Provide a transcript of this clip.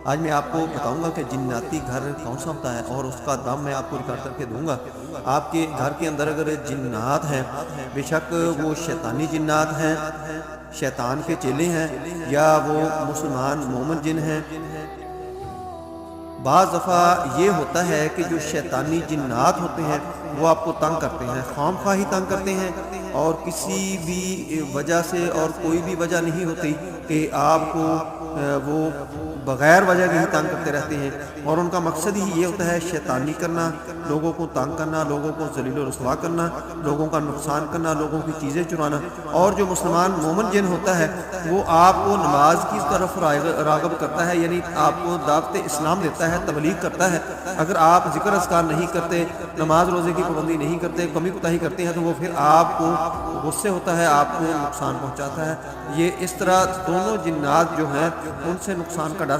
آج میں آپ کو بتاؤں گا کہ جناتی گھر کون سا ہوتا ہے اور اس کا دم میں آپ کو ریکارڈ کر کے دوں گا۔ آپ کے گھر کے اندر اگر جنات ہیں، بے شک وہ شیطانی جنات ہیں، شیطان کے چیلے ہیں، یا وہ مسلمان مومن جن ہیں۔ بعض دفعہ یہ ہوتا ہے کہ جو شیطانی جنات ہوتے ہیں وہ آپ کو تنگ کرتے ہیں، خام خواہی تنگ کرتے ہیں، اور کسی بھی وجہ سے، اور کوئی بھی وجہ نہیں ہوتی کہ آپ کو وہ بغیر وجہ کے ہی تنگ کرتے رہتے ہیں، اور ان کا مقصد ہی یہ ہوتا ہے شیطانی کرنا، لوگوں کو تنگ کرنا، لوگوں کو ذلیل و رسوا کرنا، لوگوں کا نقصان کرنا، لوگوں کی چیزیں چرانا۔ اور جو مسلمان مومن جن ہوتا ہے وہ آپ کو نماز کی طرف راغب کرتا ہے، یعنی آپ کو دعوت اسلام دیتا ہے، تبلیغ کرتا ہے۔ اگر آپ ذکر اذکار نہیں کرتے، نماز روزے کی پابندی نہیں کرتے، کمی کوتاہی کرتے ہیں، تو وہ پھر آپ کو غصے ہوتا ہے، آپ کو نقصان پہنچاتا ہے۔ یہ اس طرح دونوں جنات جو ہیں ان سے نقصان کا ڈر